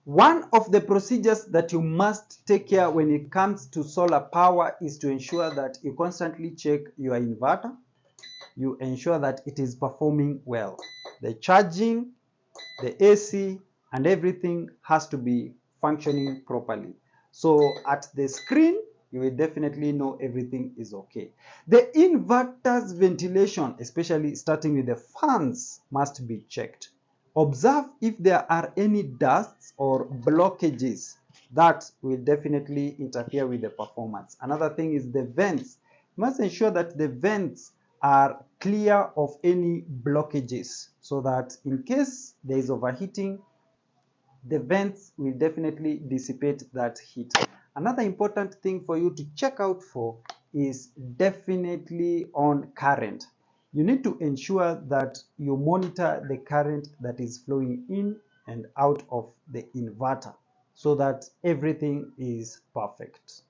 One of the procedures that you must take care when it comes to solar power is to ensure that you constantly check your inverter. You ensure that it is performing well. The charging, the AC, and everything has to be functioning properly. So at the screen, you will definitely know everything is okay. The inverter's ventilation, especially starting with the fans, must be checked. Observe if there are any dusts or blockages that will definitely interfere with the performance. Another thing is the vents. You must ensure that the vents are clear of any blockages so that in case there is overheating, the vents will definitely dissipate that heat. Another important thing for you to check out for is definitely on current. You need to ensure that you monitor the current that is flowing in and out of the inverter so that everything is perfect.